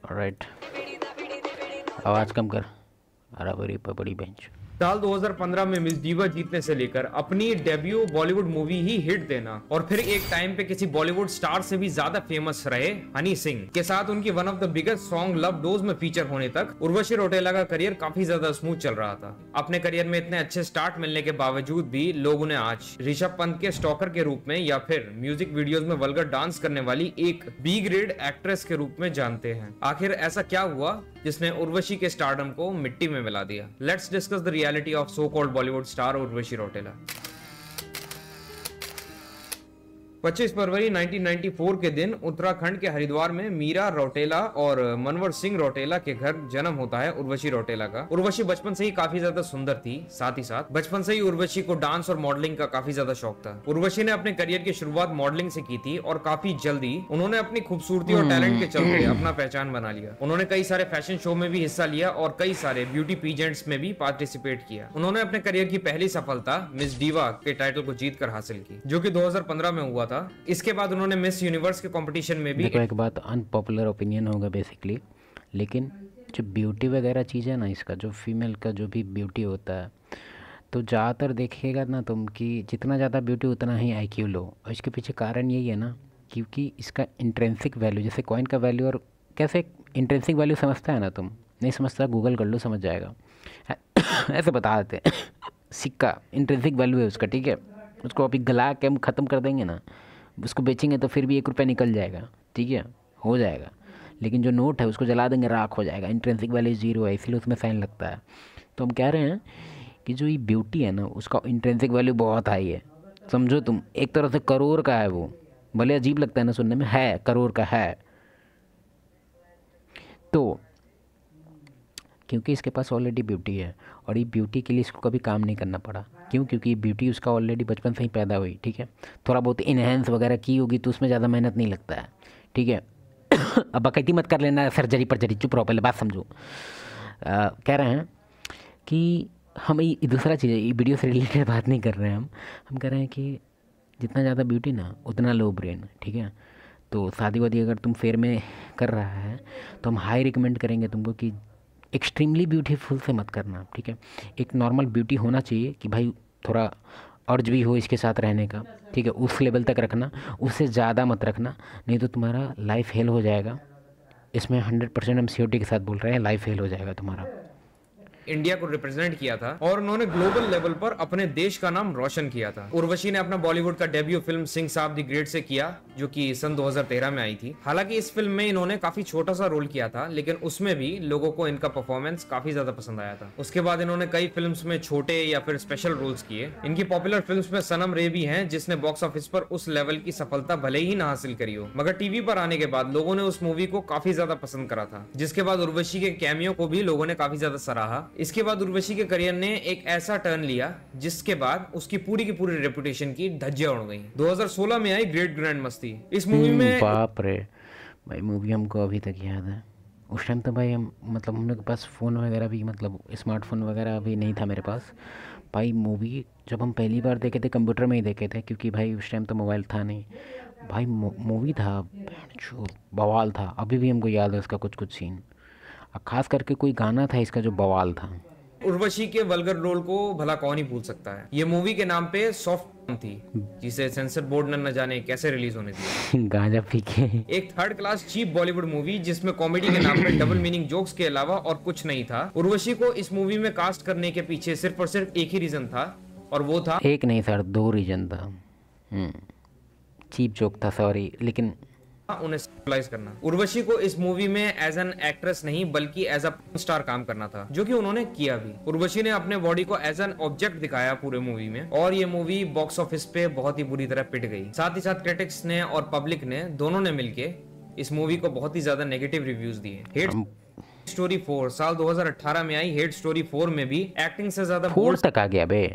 Alright, आवाज़ कम कर। अरे बड़ी बड़ी बेंच। साल 2015 में मिस डिवा जीतने से लेकर अपनी डेब्यू बॉलीवुड मूवी ही हिट देना और फिर एक टाइम पे किसी बॉलीवुड स्टार से भी ज्यादा फेमस रहे हनी सिंह के साथ उनकी one of the biggest song love dose में फीचर होने तक उर्वशी रौटेला का करियर काफी ज्यादा स्मूथ चल रहा था। अपने करियर में इतने अच्छे स्टार्ट मिलने के बावजूद भी लोग उन्हें आज ऋषभ पंत के स्टॉकर के रूप में या फिर म्यूजिक वीडियोस में वल्गर डांस करने वाली एक बी ग्रेड एक्ट्रेस के रूप में जानते हैं। आखिर ऐसा क्या हुआ जिसने उर्वशी के स्टारडम को मिट्टी में मिला दिया? Let's discuss the reality of so called Bollywood star Urvashi Rautela. 25 फरवरी 1994 के दिन उत्तराखंड के हरिद्वार में मीरा रौटेला और मनवर सिंह रौटेला के घर जन्म होता है उर्वशी रौटेला का। उर्वशी बचपन से ही काफी ज्यादा सुंदर थी, साथ ही साथ बचपन से ही उर्वशी को डांस और मॉडलिंग का काफी ज्यादा शौक था। उर्वशी ने अपने करियर की शुरुआत मॉडलिंग से की थी और काफी जल्दी उन्होंने अपनी खूबसूरती और टैलेंट के चलते अपना पहचान बना लिया। उन्होंने कई सारे फैशन शो में भी हिस्सा लिया और कई सारे ब्यूटी पीजेंट्स में भी पार्टिसिपेट किया। उन्होंने अपने करियर की पहली सफलता मिस डिवा के टाइटल को जीत कर हासिल की, जो कि 2015 में हुआ था। इसके बाद उन्होंने मिस यूनिवर्स के कंपटीशन में भी, देखो एक बात अनपॉपुलर ओपिनियन होगा बेसिकली, लेकिन जो ब्यूटी वगैरह चीज़ है ना, इसका जो फीमेल का जो भी ब्यूटी होता है, तो ज़्यादातर देखिएगा ना तुम कि जितना ज़्यादा ब्यूटी उतना ही आईक्यू लो। और इसके पीछे कारण यही है ना, क्योंकि इसका इंट्रेंसिक वैल्यू, जैसे कॉइन का वैल्यू और कैसे इंट्रेंसिक वैल्यू समझता है ना, तुम नहीं समझता गूगल कर लो, समझ जाएगा। ऐसे बता देते हैं। सिक्का इंट्रेंसिक वैल्यू है उसका, ठीक है। उसको अभी गला के हम ख़त्म कर देंगे ना, उसको बेचेंगे तो फिर भी 1 रुपया निकल जाएगा, ठीक है, हो जाएगा। लेकिन जो नोट है उसको जला देंगे, राख हो जाएगा। इंट्रेंसिक वैल्यू 0 है, इसलिए उसमें साइन लगता है। तो हम कह रहे हैं कि जो ये ब्यूटी है ना, उसका इंट्रेंसिक वैल्यू बहुत हाई है। समझो तुम, एक तरह से करोड़ का है वो, भले अजीब लगता है ना सुनने में, है करोड़ का है। तो क्योंकि इसके पास ऑलरेडी ब्यूटी है और ये ब्यूटी के लिए इसको कभी काम नहीं करना पड़ा। क्यों? क्योंकि ये ब्यूटी उसका ऑलरेडी बचपन से ही पैदा हुई, ठीक है। थोड़ा बहुत इन्हेंस वगैरह की होगी तो उसमें ज़्यादा मेहनत नहीं लगता है, ठीक है। अब बकैती मत कर लेना सर्जरी पर जरी, चुप रहो, पहले बात समझो। कह रहे हैं कि हम ये दूसरा चीज़ है, ये वीडियो से रिलेटेड बात नहीं कर रहे हैं हम कह रहे हैं कि जितना ज़्यादा ब्यूटी ना उतना लो ब्रेन, ठीक है। तो शादी वादी अगर तुम फेयर में कर रहा है तो हम हाई रिकमेंड करेंगे तुमको कि एक्सट्रीमली ब्यूटीफुल से मत करना, ठीक है। एक नॉर्मल ब्यूटी होना चाहिए कि भाई थोड़ा अर्ज भी हो इसके साथ रहने का, ठीक है, उस लेवल तक रखना, उससे ज़्यादा मत रखना, नहीं तो तुम्हारा लाइफ फेल हो जाएगा। इसमें 100% हम श्योरिटी के साथ बोल रहे हैं, लाइफ फेल हो जाएगा तुम्हारा। इंडिया को रिप्रेजेंट किया था और उन्होंने ग्लोबल लेवल पर अपने देश का नाम रोशन किया था। उर्वशी ने अपना बॉलीवुड का डेब्यू फिल्म सिंह साब द ग्रेट से किया, जो कि सन 2013 में आई थी। हालांकि इस फिल्म में इन्होंने काफी छोटा सा रोल किया था, लेकिन उसमें भी लोगों को इनका परफॉर्मेंस काफी ज्यादा पसंद आया था। उसके बाद इन्होंने कई फिल्म्स में छोटे या फिर स्पेशल रोल्स किए। इनकी पॉपुलर फिल्म्स में सनम रे भी हैं, जिसने बॉक्स ऑफिस पर उस लेवल की सफलता भले ही ना हासिल करी हो, मगर टीवी पर आने के बाद लोगों ने उस मूवी को काफी ज्यादा पसंद करा था। जिसके बाद उर्वशी के कैमियो को भी लोगों ने काफी ज्यादा सराहा। इसके बाद उर्वशी के करियर ने एक ऐसा टर्न लिया जिसके बाद उसकी पूरी की पूरी रेपुटेशन की धज्जियां उड़ गई। 2016 में आई ग्रेट ग्रैंड मस्ती। इस मूवी में बाप रे भाई, मूवी हमको अभी तक याद है। उस टाइम तो भाई हम मतलब हम लोग के पास फ़ोन वगैरह भी, मतलब स्मार्टफोन वगैरह भी नहीं था मेरे पास। भाई मूवी जब हम पहली बार देखे थे कंप्यूटर में ही देखे थे, क्योंकि भाई उस टाइम तो मोबाइल था नहीं। भाई मूवी था जो बवाल था, अभी भी हमको याद है उसका कुछ कुछ सीन, और ख़ास करके कोई गाना था इसका जो बवाल था। उर्वशी के वल्गर रोल को भला कौन ही भूल सकता है। ये मूवी के नाम पे सॉफ्ट थी, जिसे सेंसर बोर्ड ने न जाने कैसे रिलीज होने दिया। गांजा पी के एक third class cheap Bollywood movie जिसमें कॉमेडी के नाम पे डबल मीनिंग जोक्स के अलावा और कुछ नहीं था। उर्वशी को इस मूवी में कास्ट करने के पीछे सिर्फ और सिर्फ एक ही रीजन था, और वो था, एक नहीं सर 2 रीजन था। चीप जोक था, सॉरी, लेकिन उन्हें स्टेबलाइज करना। उर्वशी को इस मूवी में एज एन एक्ट्रेस नहीं बल्कि एज अ स्टार काम करना था, जो कि उन्होंने किया भी। उर्वशी ने अपने बॉडी को एज एन ऑब्जेक्ट दिखाया पूरे मूवी में, और ये मूवी बॉक्स ऑफिस पे बहुत ही बुरी तरह पिट गई। साथ ही साथ क्रिटिक्स ने और पब्लिक ने दोनों ने मिलके इस मूवी को बहुत ही ज्यादा नेगेटिव रिव्यूज दिए। हेट स्टोरी 4 साल 2018 में आई। हेट स्टोरी 4 में भी एक्टिंग से ज्यादा 4 तक आ गया बे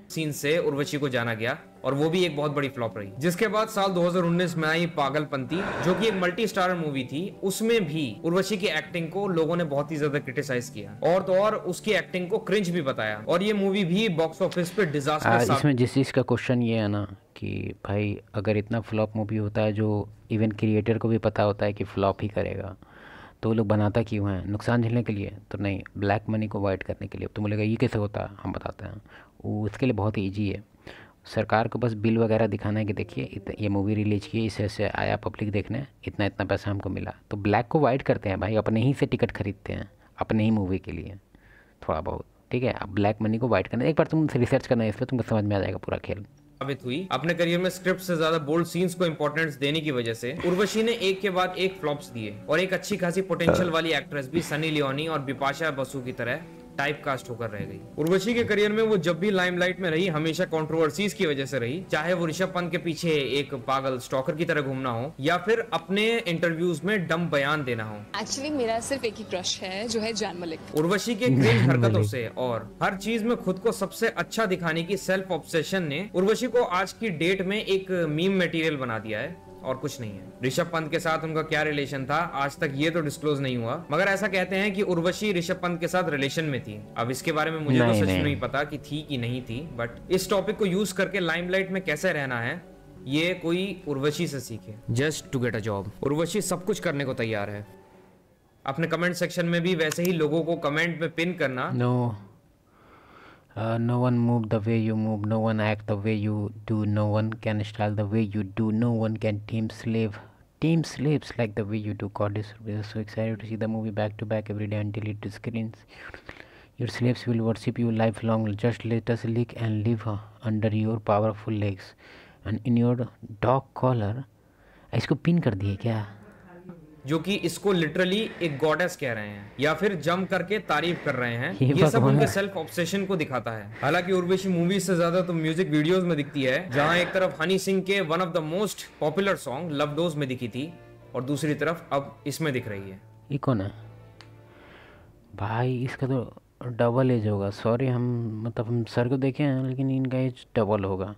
सीन से उर्वशी को जाना गया, और वो भी एक बहुत बड़ी फ्लॉप रही। जिसके बाद साल 2019 में आई पागलपंती, जो कि एक मल्टी स्टारर मूवी थी। उसमें भी उर्वशी की एक्टिंग को लोगों ने बहुत ही ज्यादा क्रिटिसाइज किया, और तो और उसकी एक्टिंग को क्रिंज भी बताया, और ये मूवी भी बॉक्स ऑफिस पे डिजास्टर। इसमें जिस चीज़ का क्वेश्चन ये है ना कि भाई अगर इतना फ्लॉप मूवी होता है जो इवन क्रिएटर को भी पता होता है कि फ्लॉप ही करेगा, तो वो लोग बनाता क्यों है? नुकसान झेलने के लिए? तो नहीं, ब्लैक मनी को अवॉइड करने के लिए। तो बोलेगा ये कैसे होता है, हम बताते हैं। वो उसके लिए बहुत ईजी है। सरकार को बस बिल वगैरह दिखाना है कि देखिए ये मूवी रिलीज की, इसे ऐसे आया पब्लिक देखने, इतना इतना पैसा हमको मिला। तो ब्लैक को अवॉइड करते हैं भाई, अपने ही से टिकट खरीदते हैं अपने ही मूवी के लिए थोड़ा बहुत, ठीक है। अब ब्लैक मनी को अवॉइड करना, एक बार तुम रिसर्च करना है इस पर, तुमको समझ में आ जाएगा पूरा खेल। साबित हुई। अपने करियर में स्क्रिप्ट से ज्यादा बोल्ड सीन्स को इंपॉर्टेंस देने की वजह से उर्वशी ने एक के बाद एक फ्लॉप्स दिए, और एक अच्छी खासी पोटेंशियल वाली एक्ट्रेस भी सनी लियोनी और बिपाशा बसु की तरह टाइप कास्ट होकर रह गई। उर्वशी के करियर में वो जब भी लाइमलाइट में रही, हमेशा कंट्रोवर्सीज की वजह से रही, चाहे वो ऋषभ पंत के पीछे एक पागल स्टॉकर की तरह घूमना हो या फिर अपने इंटरव्यूज में डम बयान देना हो। एक्चुअली मेरा सिर्फ एक ही क्रश है, जो है जान मलिक। उर्वशी के क्रिंज हरकतों से और हर चीज में खुद को सबसे अच्छा दिखाने की सेल्फ ऑब्सेशन ने उर्वशी को आज की डेट में एक मीम मटेरियल बना दिया है, और कुछ नहीं है। ऋषभ पंत के साथ उनका क्या रिलेशन था आज तक ये तो डिस्क्लोज नहीं हुआ, मगर ऐसा कहते हैं कि उर्वशी ऋषभ पंत के साथ रिलेशन में थी। अब इसके बारे में मुझे तो सच में नहीं पता कि थी कि नहीं थी, बट इस टॉपिक को यूज करके लाइमलाइट में कैसे रहना है ये कोई उर्वशी से सीखे, just to get a job. Urvashi सब कुछ करने को तैयार है। अपने कमेंट सेक्शन में भी वैसे ही लोगों को कमेंट में पिन करना। No one move the way you move, no one act the way you do, no one can style the way you do, no one can team slaves like the way you do. God is so excited to see the movie back to back every day until it screens. Your slaves will worship you lifelong. Just let us lick and live under your powerful legs and in your dog collar. इसको pin कर दिए क्या? जो कि इसको literally एक goddess कह रहे हैं या फिर जम करके तारीफ कर रहे हैं। ये सब उनके सेल्फ ऑब्सेशन को दिखाता है। हालांकि उर्वशी मूवीज से ज्यादा तो म्यूजिक वीडियोस में दिखती है, जहां एक तरफ हनी सिंह के one of the most popular song love dose में दिखी थी, और दूसरी तरफ अब इसमें दिख रही है। ये कौन है भाई? इसका तो डबल एज होगा। सॉरी, हम सर को देखे हैं, लेकिन इनका एज डबल होगा।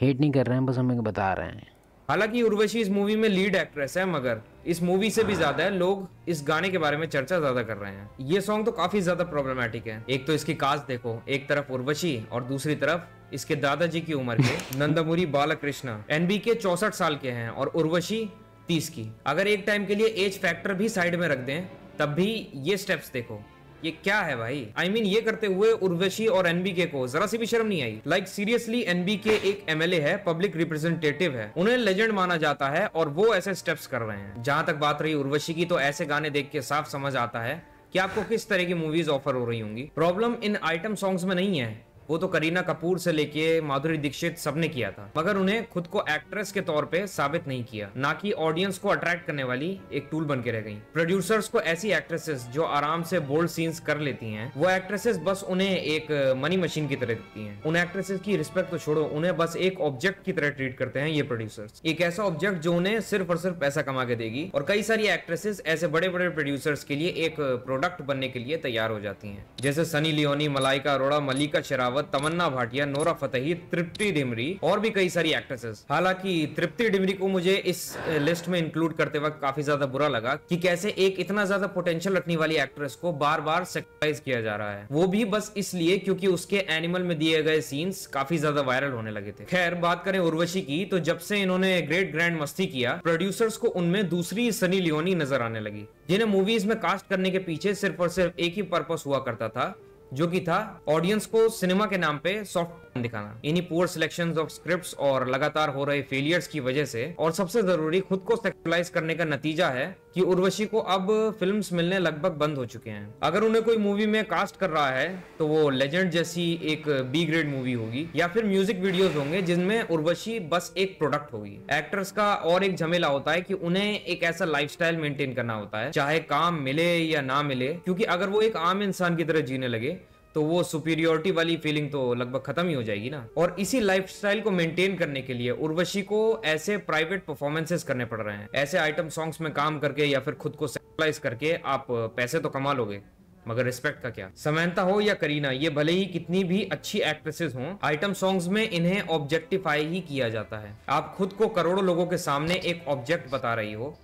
हेट नहीं कर रहे हैं, बस हमें बता रहे हैं। हालांकि उर्वशी इस मूवी में लीड एक्ट्रेस है, मगर इस मूवी से भी ज्यादा लोग इस गाने के बारे में चर्चा ज्यादा कर रहे हैं। ये सॉन्ग तो काफी ज्यादा प्रॉब्लमैटिक है। एक तो इसकी कास्ट देखो, एक तरफ उर्वशी और दूसरी तरफ इसके दादाजी की उम्र के नंदमुरी बालकृष्ण। एनबीके 64 साल के हैं और उर्वशी 30 की। अगर एक टाइम के लिए एज फैक्टर भी साइड में रख दें, तब भी ये स्टेप्स देखो, ये क्या है भाई? I mean, ये करते हुए उर्वशी और एनबीके को जरा सी भी शर्म नहीं आई। लाइक सीरियसली, एनबीके एक एमएलए है, पब्लिक रिप्रेजेंटेटिव है, उन्हें लेजेंड माना जाता है, और वो ऐसे स्टेप्स कर रहे हैं। जहां तक बात रही उर्वशी की, तो ऐसे गाने देख के साफ समझ आता है कि आपको किस तरह की मूवीज ऑफर हो रही होंगी। प्रॉब्लम इन आइटम सॉन्ग्स में नहीं है, वो तो करीना कपूर से लेके माधुरी दीक्षित सबने किया था, मगर उन्हें खुद को एक्ट्रेस के तौर पे साबित नहीं किया, ना कि ऑडियंस को अट्रैक्ट करने वाली एक टूल बन के रह गई। प्रोड्यूसर्स को ऐसी एक्ट्रेसेस जो आराम से बोल्ड सीन्स कर लेती हैं, वो एक्ट्रेसेस बस उन्हें एक मनी मशीन की तरह दिखती हैं। उन एक्ट्रेसेस की रिस्पेक्ट तो छोड़ो, उन्हें बस एक ऑब्जेक्ट की तरह ट्रीट करते हैं ये प्रोड्यूसर्स। एक ऐसा ऑब्जेक्ट जो उन्हें सिर्फ और सिर्फ पैसा कमा के देगी, और कई सारी एक्ट्रेसेस ऐसे बड़े बड़े प्रोड्यूसर्स के लिए एक प्रोडक्ट बनने के लिए तैयार हो जाती हैं, जैसे सनी लियोनी, मलाइका अरोड़ा, मल्लिका शेरावत, तमन्ना भाटिया, नोरा फतेही, तृप्ति डिमरी और भी कई सारी एक्ट्रेसेस। हालांकि तृप्ति डिमरी को मुझे इस लिस्ट में इंक्लूड करते वक्त काफी ज्यादा बुरा लगा कि कैसे एक इतना ज्यादा पोटेंशियल रखने वाली एक्ट्रेस को बार बार सेक्सुअलाइज किया जा रहा है, वो भी बस इसलिए क्योंकि उसके एनिमल में दिए गए सीन्स काफी ज्यादा वायरल होने लगे थे। खैर, बात करें उर्वशी की, तो जब से इन्होंने ग्रेट ग्रैंड मस्ती किया, प्रोड्यूसर्स को उनमें दूसरी सनी लियोनी नजर आने लगी, जिन्हें मूवीज में कास्ट करने के पीछे सिर्फ और सिर्फ एक ही पर्पस हुआ करता था, जो कि था ऑडियंस को सिनेमा के नाम पे सॉफ्ट दिखाना। इन्हीं पुअर सिलेक्शंस ऑफ स्क्रिप्ट्स और लगातार हो रहे फेलियर्स की वजह से, और सबसे जरूरी खुद को सेक्सुअलाइज करने का नतीजा है कि उर्वशी को अब फिल्म्स मिलने लगभग बंद हो चुके हैं। अगर उन्हें कोई मूवी में कास्ट कर रहा है तो वो लेजेंड जैसी एक बी ग्रेड मूवी होगी, या फिर म्यूजिक वीडियोस होंगे जिनमें उर्वशी बस एक प्रोडक्ट होगी। एक्टर्स का और एक झमेला होता है कि उन्हें एक ऐसा लाइफस्टाइल मेंटेन करना होता है, चाहे काम मिले या ना मिले, क्योंकि अगर वो एक आम इंसान की तरह जीने लगे तो वो सुपीरियोरिटी वाली फीलिंग तो लगभग खत्म ही हो जाएगी ना। और इसी लाइफस्टाइल को मेंटेन करने के लिए उर्वशी को ऐसे प्राइवेट परफॉर्मेंसेस करने पड़ रहे हैं। ऐसे आइटम सॉन्ग्स में काम करके या फिर खुद को सेक्सुअलाइज करके आप पैसे तो कमा लोगे, मगर रिस्पेक्ट का क्या? समंथा हो या करीना, ये भले ही कितनी भी अच्छी एक्ट्रेसेस हों, आइटम सॉन्ग्स में इन्हें ऑब्जेक्टिफाई ही किया जाता है। आप खुद को करोड़ों लोगों के सामने एक ऑब्जेक्ट बता रही हो,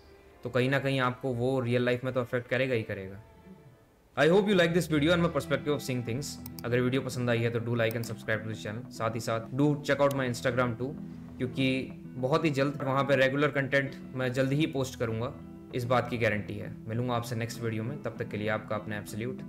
तो कहीं ना कहीं आपको वो रियल लाइफ में तो अफेक्ट करेगा ही करेगा। I hope you like this video and my perspective of seeing things. अगर वीडियो पसंद आई है तो do like and subscribe to this channel. साथ ही साथ do check out my Instagram too, क्योंकि बहुत ही जल्द वहाँ पे रेगुलर कंटेंट मैं जल्दी ही पोस्ट करूँगा। इस बात की गारंटी है। मिलूंगा आपसे नेक्स्ट वीडियो में, तब तक के लिए आपका अपना एब्सोल्यूट